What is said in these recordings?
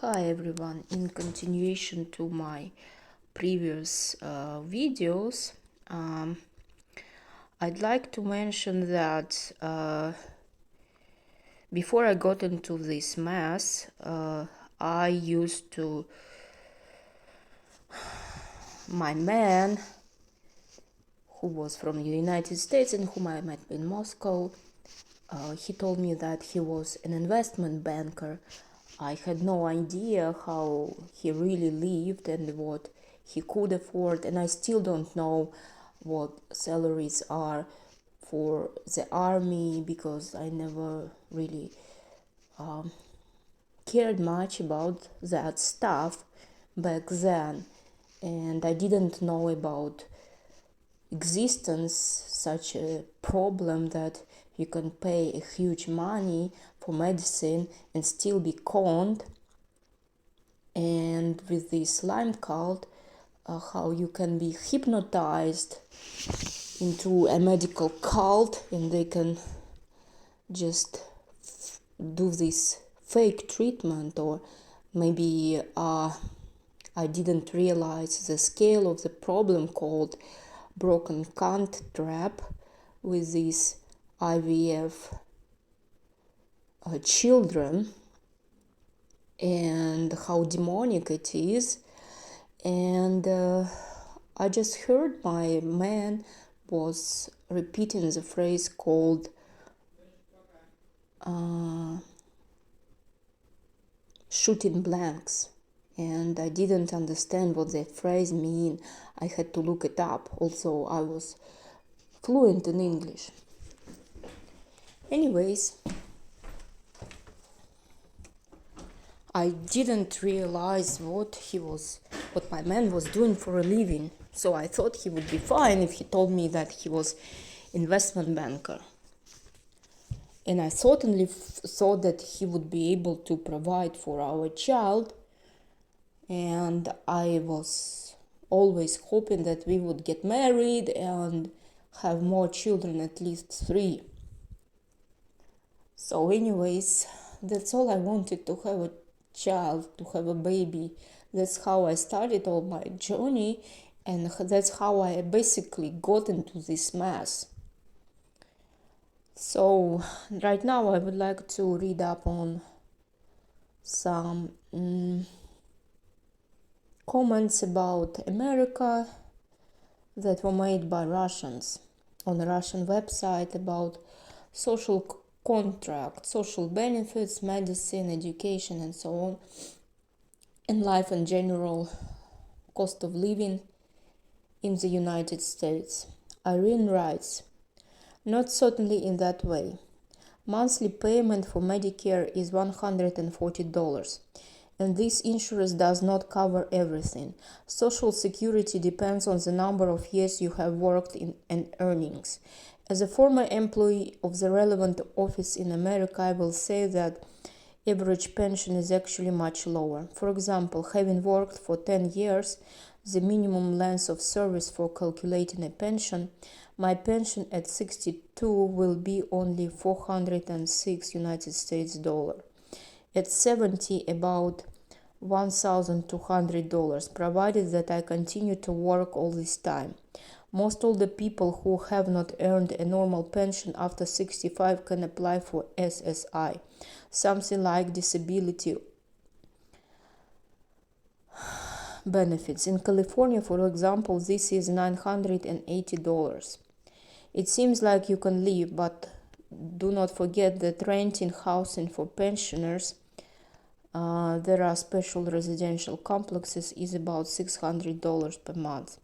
Hi everyone, in continuation to my previous videos, I'd like to mention that before I got into this mess, my man, who was from the United States and whom I met in Moscow, he told me that he was an investment banker. I had no idea how he really lived and what he could afford, and I still don't know what salaries are for the army because I never really cared much about that stuff back then, and I didn't know about existence such a problem that you can pay a huge money for medicine and still be conned, and with this slime cult, how you can be hypnotized into a medical cult and they can just do this fake treatment. Or maybe I didn't realize the scale of the problem called broken cunt trap with these IVF children, and how demonic it is. And I just heard my man was repeating the phrase called shooting blanks, and I didn't understand what that phrase mean. I had to look it up, although I was fluent in English. Anyways, I didn't realize what my man was doing for a living, so I thought he would be fine if he told me that he was investment banker. And I certainly thought that he would be able to provide for our child, and I was always hoping that we would get married and have more children, at least 3. So anyways, that's all I wanted, to have a child, to have a baby. That's how I started all my journey, and that's how I basically got into this mess. So right now I would like to read up on some comments about America that were made by Russians on a Russian website about social contract, social benefits, medicine, education, and so on, and life in general, cost of living in the United States. Irene writes, "Not certainly in that way. Monthly payment for Medicare is $140, and this insurance does not cover everything. Social Security depends on the number of years you have worked in and earnings. As a former employee of the relevant office in America, I will say that average pension is actually much lower. For example, having worked for 10 years, the minimum length of service for calculating a pension, my pension at 62 will be only $406 United States dollar. At 70, about $1,200, provided that I continue to work all this time. Most older people who have not earned a normal pension after 65 can apply for SSI, something like disability benefits. In California, for example, this is $980. It seems like you can live, but do not forget that renting housing for pensioners, there are special residential complexes, is about $600 per month.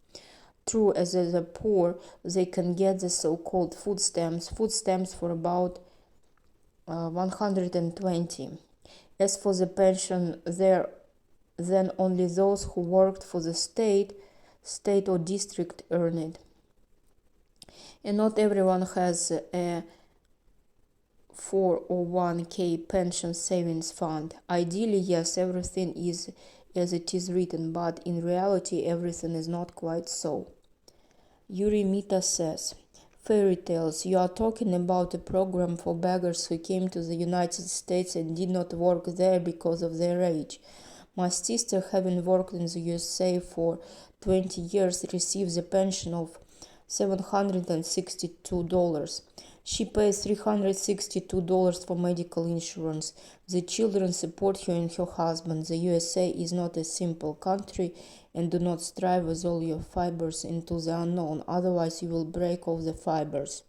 True, as the poor, they can get the so-called food stamps for about $120. As for the pension, then only those who worked for the state or district earn it. And not everyone has a 401k pension savings fund. Ideally, yes, everything is as it is written, but in reality, everything is not quite so." Yuri Mita says, fairy tales. You are talking about a program for beggars who came to the United States and did not work there because of their age. My sister, having worked in the USA for 20 years, receives a pension of $762. She pays $362 for medical insurance. The children support her and her husband. The USA is not a simple country, and do not strive with all your fibers into the unknown, otherwise you will break off the fibers.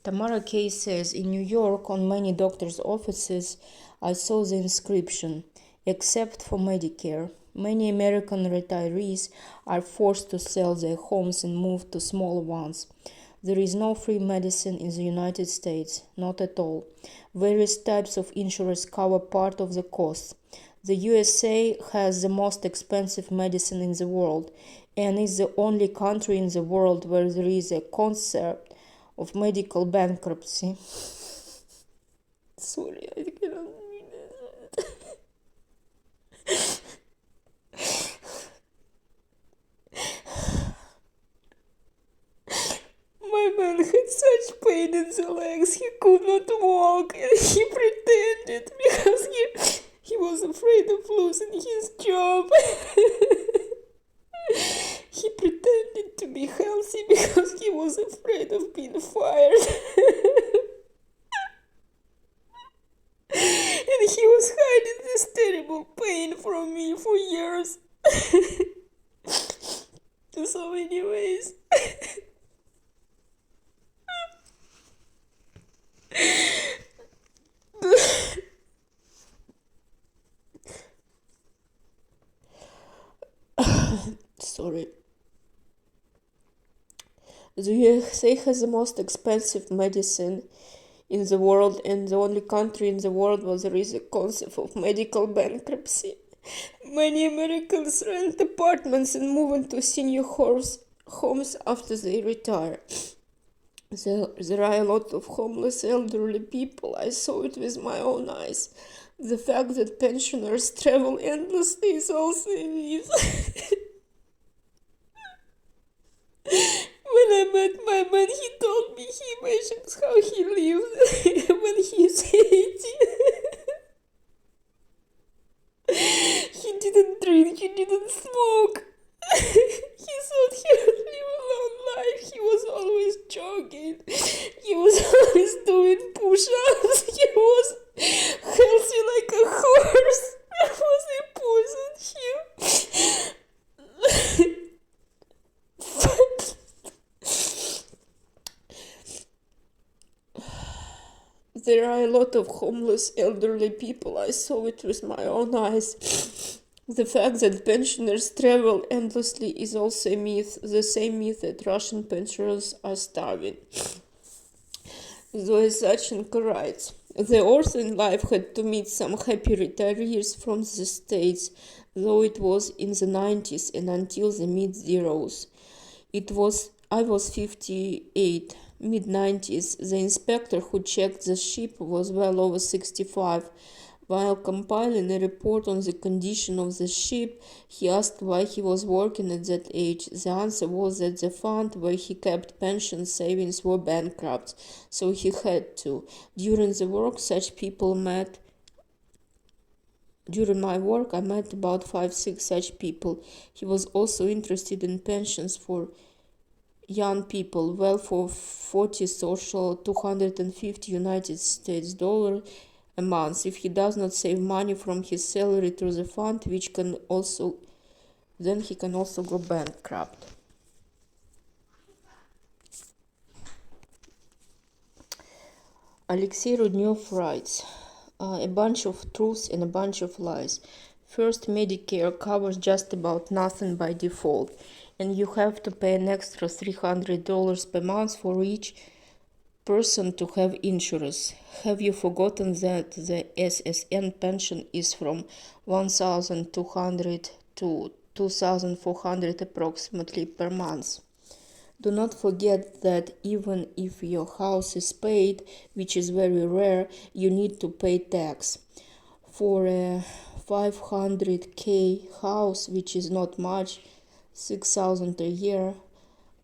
Tamara K. says, in New York, on many doctors' offices, I saw the inscription, except for Medicare. Many American retirees are forced to sell their homes and move to smaller ones. There is no free medicine in the United States, not at all. Various types of insurance cover part of the cost. The USA has the most expensive medicine in the world and is the only country in the world where there is a concept of medical bankruptcy. Sorry, I cannot read this. My man had such pain in the legs, he could not walk, and he pretended because he was afraid of losing his job. He pretended to be healthy because he was afraid of being fired. And he was hiding this terrible pain from me for years. In so many ways. Sorry. The USA has the most expensive medicine in the world, and the only country in the world where there is a concept of medical bankruptcy. Many Americans rent apartments and move into senior homes after they retire. There are a lot of homeless elderly people. I saw it with my own eyes. The fact that pensioners travel endlessly is also a myth. When I met my man, he told me he imagines how he lives when he's 80. He didn't drink, he didn't smoke. He thought he would live a long life. He was always jogging. He was always doing push-ups. He was healthy like a horse. I was poisoned him. There are a lot of homeless elderly people. I saw it with my own eyes. The fact that pensioners travel endlessly is also a myth, the same myth that Russian pensioners are starving. Zoe Sachenko writes, the author in life had to meet some happy retirees from the States, though it was in the 90s and until the mid-zeros. I was 58, mid-90s. The inspector who checked the ship was well over 65. While compiling a report on the condition of the ship, he asked why he was working at that age. The answer was that the fund where he kept pension savings were bankrupt, so he had to. During my work, I met about 5-6 such people. He was also interested in pensions for young people. Well, for 40 social, 250 United States dollar a month. If he does not save money from his salary to the fund, then he can also go bankrupt. Alexei Rudnev writes, a bunch of truths and a bunch of lies. First, Medicare covers just about nothing by default, and you have to pay an extra $300 per month for each person to have insurance. Have you forgotten that the SSN pension is from $1,200 to $2,400 approximately per month? Do not forget that even if your house is paid, which is very rare, you need to pay tax. For a $500K house, which is not much, $6,000 a year,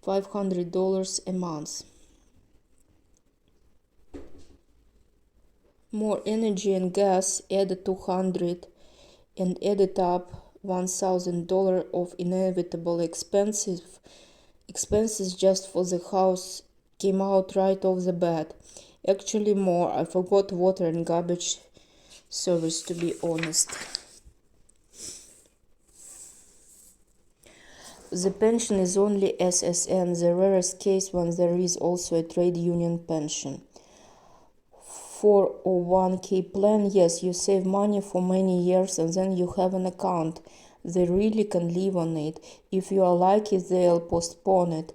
$500 a month. more energy and gas, added 200 and added up $1,000 of inevitable expenses just for the house came out right off the bat. Actually more, I forgot water and garbage service, to be honest. The pension is only SSN, the rarest case when there is also a trade union pension. 401k plan, yes, you save money for many years and then you have an account. They really can live on it. If you are lucky, they'll postpone it.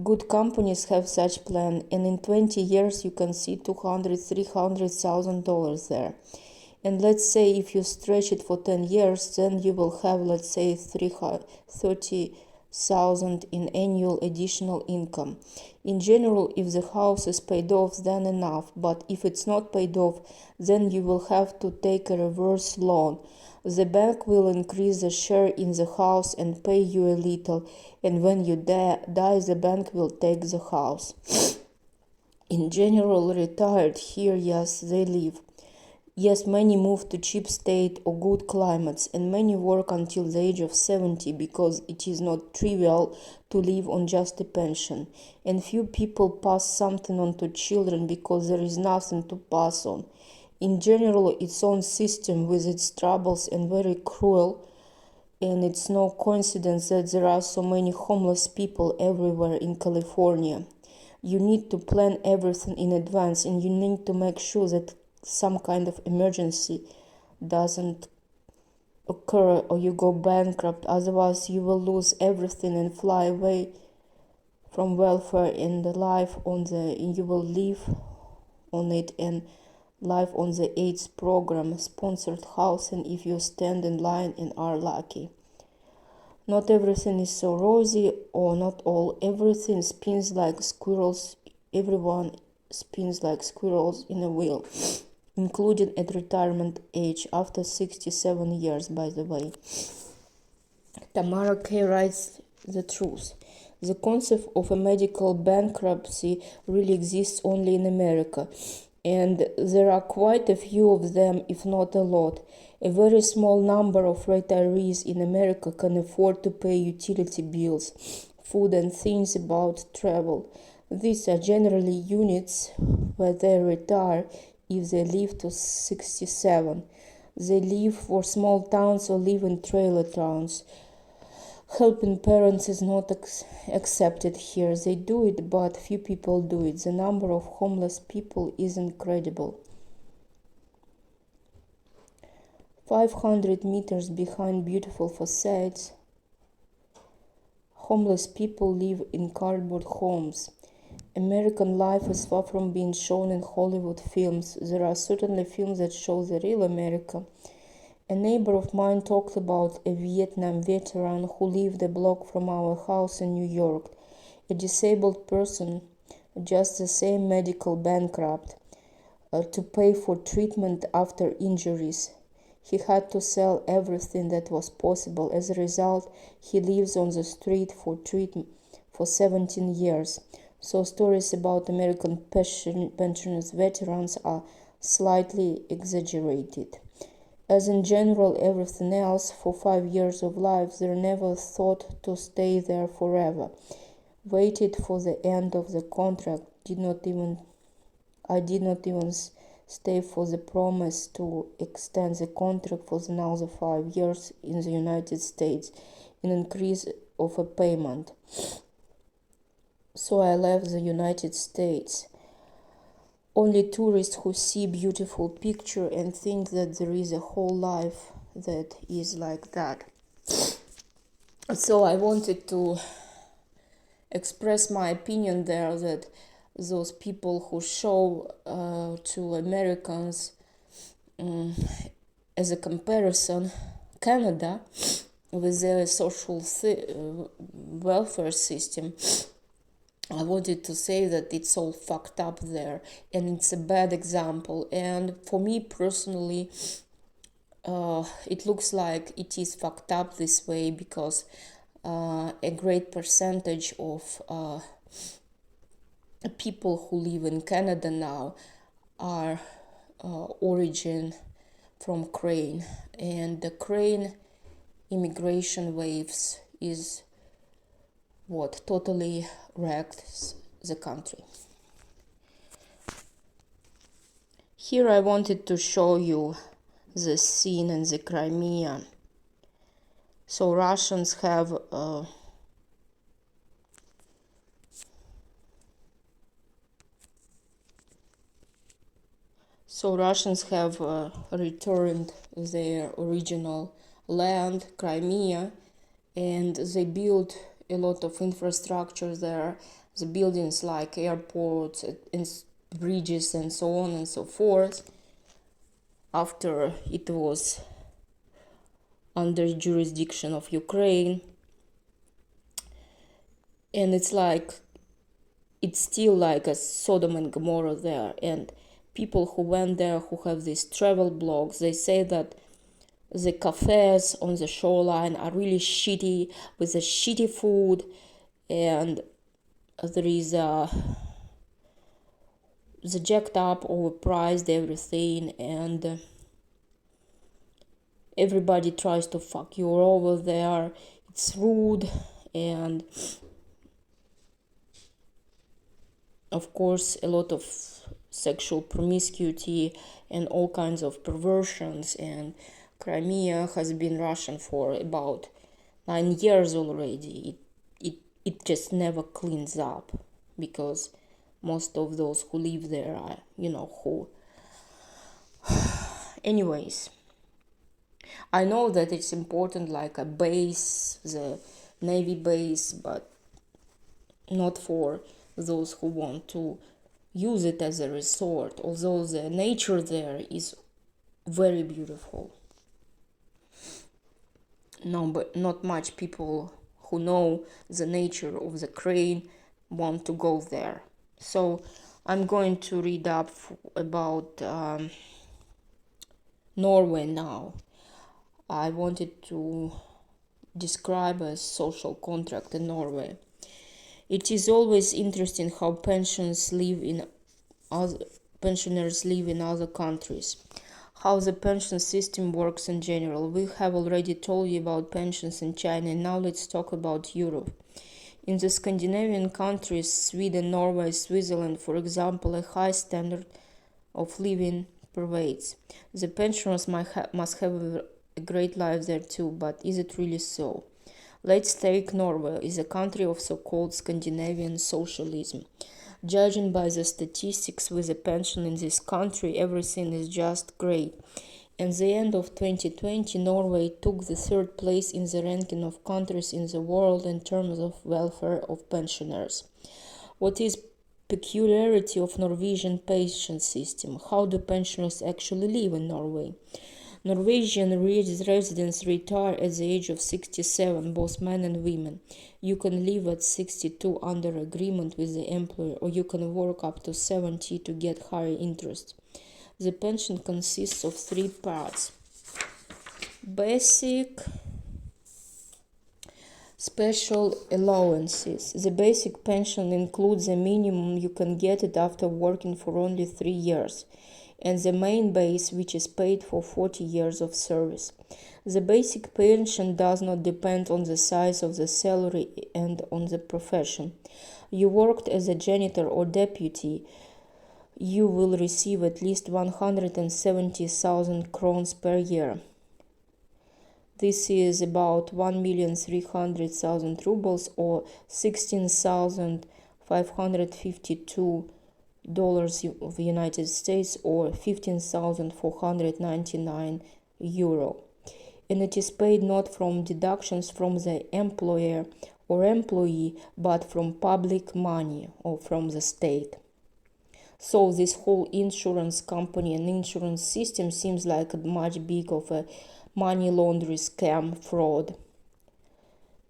Good companies have such plan, and in 20 years you can see $200,000-$300,000 there. And let's say if you stretch it for 10 years, then you will have, let's say, $30,000 in annual additional income. In general, if the house is paid off, then enough. But if it's not paid off, then you will have to take a reverse loan. The bank will increase the share in the house and pay you a little. And when you die, the bank will take the house. In general, retired here, yes, they live. Yes, many move to cheap state or good climates, and many work until the age of 70 because it is not trivial to live on just a pension. And few people pass something on to children because there is nothing to pass on. In general, its own system with its troubles and very cruel, and it's no coincidence that there are so many homeless people everywhere in California. You need to plan everything in advance, and you need to make sure that some kind of emergency doesn't occur or you go bankrupt. Otherwise you will lose everything and fly away from welfare and you will live on it and live on the AIDS program sponsored housing if you stand in line and are lucky. Not everything is so rosy, or not all. Everything spins like squirrels. Everyone spins like squirrels in a wheel, including at retirement age after 67 years, by the way. Tamara K. writes the truth. The concept of a medical bankruptcy really exists only in America, and there are quite a few of them, if not a lot. A very small number of retirees in America can afford to pay utility bills, food, and things about travel. These are generally units where they retire if they live to 67. They live for small towns or live in trailer towns. Helping parents is not accepted here. They do it, but few people do it. The number of homeless people is incredible. 500 meters behind beautiful facades, homeless people live in cardboard homes. American life is far from being shown in Hollywood films. There are certainly films that show the real America. A neighbor of mine talked about a Vietnam veteran who lived a block from our house in New York. A disabled person, just the same medical bankrupt, to pay for treatment after injuries. He had to sell everything that was possible. As a result, he lives on the street for treatment for 17 years. So stories about American pensioners veterans are slightly exaggerated. As in general everything else, for 5 years of life, they never thought to stay there forever. Waited for the end of the contract. I did not even stay for the promise to extend the contract for another 5 years in the United States, an increase of a payment. So I left the United States. Only tourists who see beautiful picture and think that there is a whole life that is like that. So I wanted to express my opinion there that those people who show to Americans as a comparison Canada with their social welfare system, I wanted to say that it's all fucked up there and it's a bad example. And for me personally, it looks like it is fucked up this way because a great percentage of people who live in Canada now are origin from Ukraine, and the Ukraine immigration waves is what totally wrecked the country. Here I wanted to show you the scene in the Crimea. So Russians have returned their original land, Crimea, and they built a lot of infrastructure there. The buildings like airports and bridges and so on and so forth. After it was under jurisdiction of Ukraine, and it's still like a Sodom and Gomorrah there. And people who went there, who have these travel blogs, they say that the cafes on the shoreline are really shitty, with the shitty food, and there is the jacked up, overpriced everything, and everybody tries to fuck you over there. It's rude, and of course a lot of sexual promiscuity and all kinds of perversions. And Crimea has been Russian for about 9 years already. It just never cleans up, because most of those who live there are, who. Anyways, I know that it's important, like a base, the Navy base, but not for those who want to use it as a resort, although the nature there is very beautiful. No, but not much people who know the nature of the crane want to go there. So I'm going to read up about Norway now. I wanted to describe a social contract in Norway. It is always interesting how pensioners live in other countries, how the pension system works in general. We have already told you about pensions in China, and now let's talk about Europe. In the Scandinavian countries, Sweden, Norway, Switzerland, for example, a high standard of living pervades. The pensioners must have a great life there too, but is it really so? Let's take Norway. Is a country of so-called Scandinavian socialism. Judging by the statistics with a pension in this country, everything is just great. At the end of 2020, Norway took the third place in the ranking of countries in the world in terms of welfare of pensioners. What is peculiarity of Norwegian pension system? How do pensioners actually live in Norway? Norwegian residents retire at the age of 67, both men and women. You can live at 62 under agreement with the employer, or you can work up to 70 to get higher interest. The pension consists of 3 parts: basic, special allowances. The basic pension includes a minimum you can get it after working for only 3 years, and the main base, which is paid for 40 years of service. The basic pension does not depend on the size of the salary and on the profession. You worked as a janitor or deputy, you will receive at least 170,000 crowns per year. This is about 1,300,000 rubles, or $16,552 of the United States, or 15,499 euro. And it is paid not from deductions from the employer or employee, but from public money or from the state. So this whole insurance company and insurance system seems like a much big of a money laundering scam, fraud,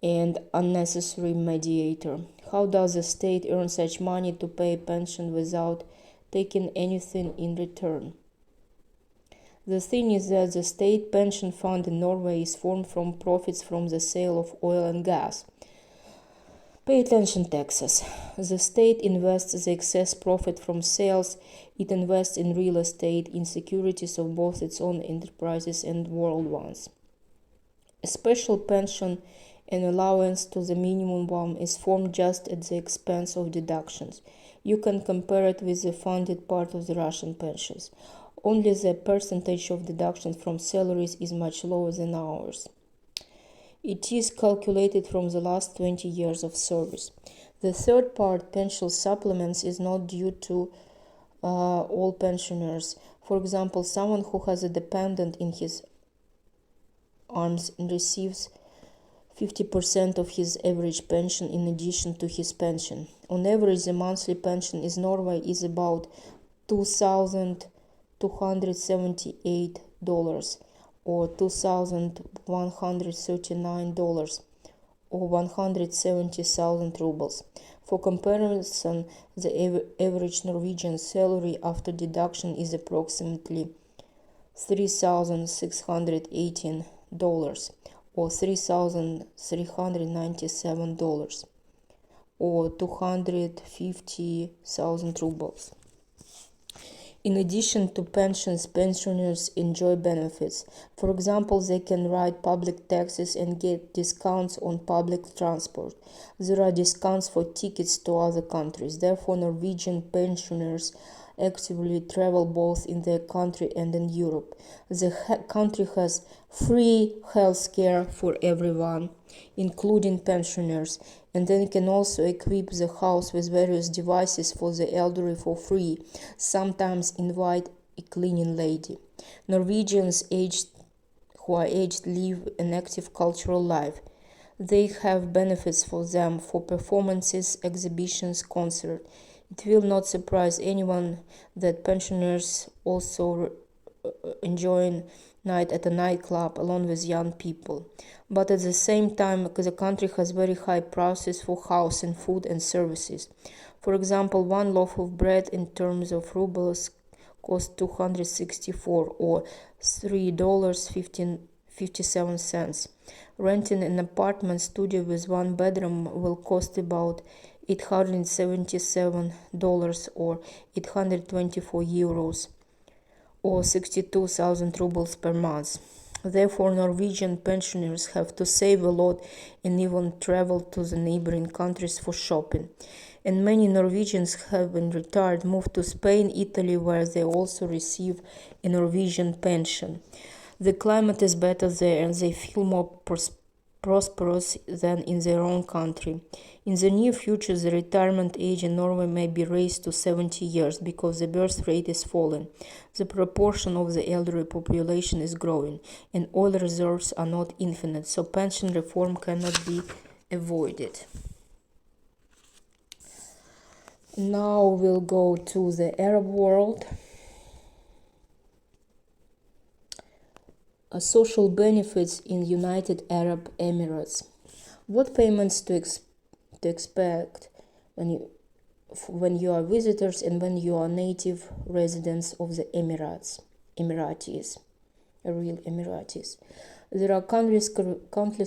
and unnecessary mediator. How does the state earn such money to pay a pension without taking anything in return? The thing is that the state pension fund in Norway is formed from profits from the sale of oil and gas. Pay attention taxes. The state invests the excess profit from sales. It invests in real estate, in securities of both its own enterprises and world ones. A special pension and allowance to the minimum one is formed just at the expense of deductions. You can compare it with the funded part of the Russian pensions. Only the percentage of deductions from salaries is much lower than ours. It is calculated from the last 20 years of service. The third part, pension supplements, is not due to all pensioners. For example, someone who has a dependent in his arms receives 50% of his average pension in addition to his pension. On average, the monthly pension in Norway is about $2,278 or $2,139 or 170,000 rubles. For comparison, the average Norwegian salary after deduction is approximately $3,618 or $3,397 or 250,000 rubles. In addition to pensions, pensioners enjoy benefits. For example, they can write public taxes and get discounts on public transport. There are discounts for tickets to other countries. Therefore, Norwegian pensioners actively travel both in their country and in Europe. The country has free health care for everyone, including pensioners, and then can also equip the house with various devices for the elderly for free, sometimes invite a cleaning lady. Norwegians who are aged live an active cultural life. They have benefits for them for performances, exhibitions, concerts. It will not surprise anyone that pensioners also enjoy night at a nightclub along with young people. But at the same time, the country has very high prices for housing, food and services. For example, one loaf of bread in terms of rubles costs 264 or $3.57. Renting an apartment studio with one bedroom will cost about $877 or 824 euros or 62,000 rubles per month. Therefore, Norwegian pensioners have to save a lot and even travel to the neighboring countries for shopping. And many Norwegians have been retired, moved to Spain, Italy, where they also receive a Norwegian pension. The climate is better there and they feel more prosperous than in their own country. In the near future, the retirement age in Norway may be raised to 70 years because the birth rate is falling. The proportion of the elderly population is growing, and oil reserves are not infinite, so pension reform cannot be avoided. Now we'll go to the Arab world. Social benefits in United Arab Emirates. What payments to expect when you are visitors and when you are native residents of the Emirates, real Emiratis. There are countless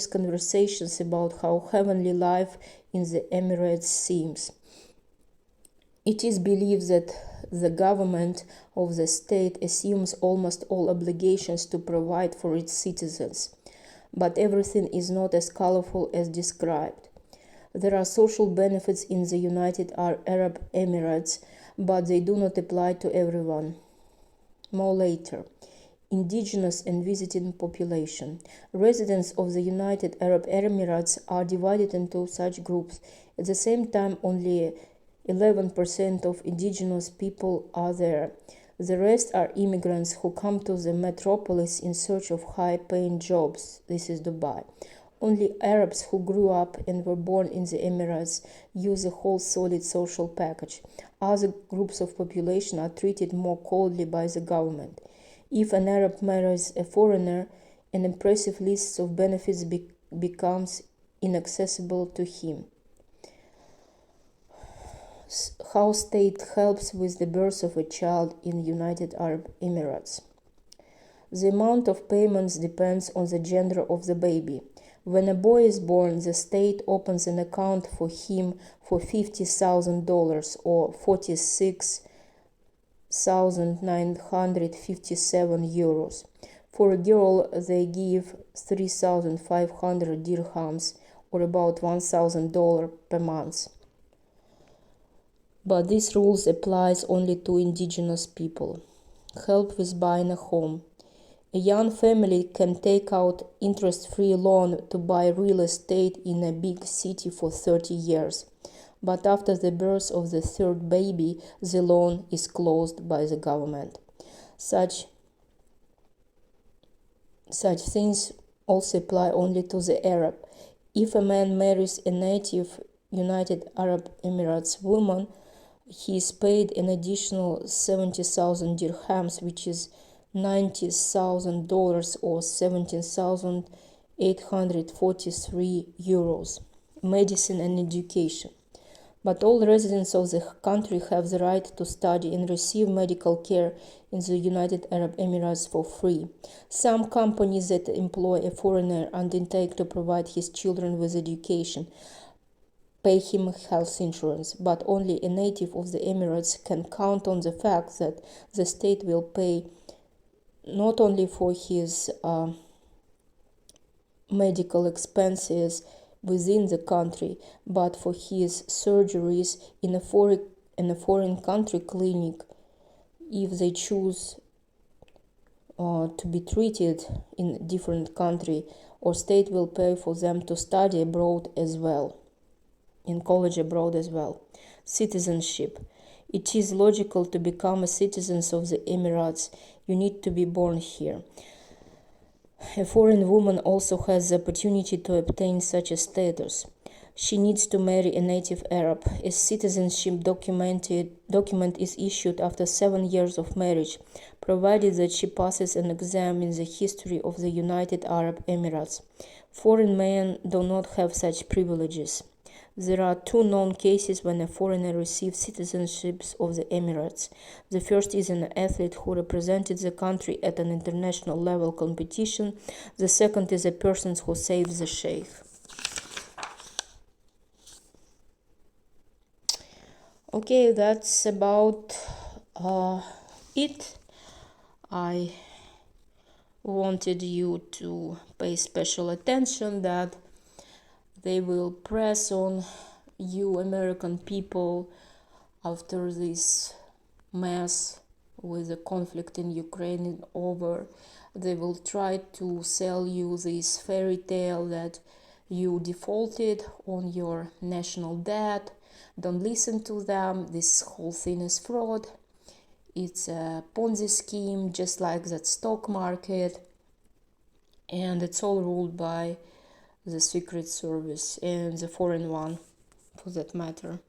conversations about how heavenly life in the Emirates seems. It is believed that the government of the state assumes almost all obligations to provide for its citizens, but everything is not as colorful as described. There are social benefits in the United Arab Emirates, but they do not apply to everyone. More later. Indigenous and visiting population. Residents of the United Arab Emirates are divided into such groups. At the same time, only 11% of indigenous people are there. The rest are immigrants who come to the metropolis in search of high-paying jobs. This is Dubai. Only Arabs who grew up and were born in the Emirates use a whole solid social package. Other groups of population are treated more coldly by the government. If an Arab marries a foreigner, an impressive list of benefits becomes inaccessible to him. How state helps with the birth of a child in United Arab Emirates. The amount of payments depends on the gender of the baby. When a boy is born, the state opens an account for him for $50,000 or 46,957 euros. For a girl, they give 3,500 dirhams or about $1,000 per month. But this rules applies only to indigenous people. Help with buying a home. A young family can take out interest-free loan to buy real estate in a big city for 30 years. But after the birth of the third baby, the loan is closed by the government. Such things also apply only to the Arab. If a man marries a native United Arab Emirates woman, he is paid an additional 70,000 dirhams, which is $90,000 or 17,843 euros. Medicine and education. But all residents of the country have the right to study and receive medical care in the United Arab Emirates for free. Some companies that employ a foreigner undertake to provide his children with education, pay him health insurance, but only a native of the Emirates can count on the fact that the state will pay not only for his medical expenses within the country, but for his surgeries in a foreign country clinic if they choose to be treated in a different country, or state will pay for them to study abroad as well, in college abroad as well. Citizenship. It is logical to become a citizen of the Emirates. You need to be born here. A foreign woman also has the opportunity to obtain such a status. She needs to marry a native Arab. A citizenship document is issued after 7 years of marriage, provided that she passes an exam in the history of the United Arab Emirates. Foreign men do not have such privileges. There are 2 known cases when a foreigner receives citizenships of the Emirates. The first is an athlete who represented the country at an international level competition. The second is a person who saves the sheikh. Okay, that's about it. I wanted you to pay special attention that they will press on you American people after this mess with the conflict in Ukraine over. They will try to sell you this fairy tale that you defaulted on your national debt. Don't listen to them. This whole thing is fraud. It's a Ponzi scheme, just like that stock market. And it's all ruled by the Secret Service and the foreign one, for that matter.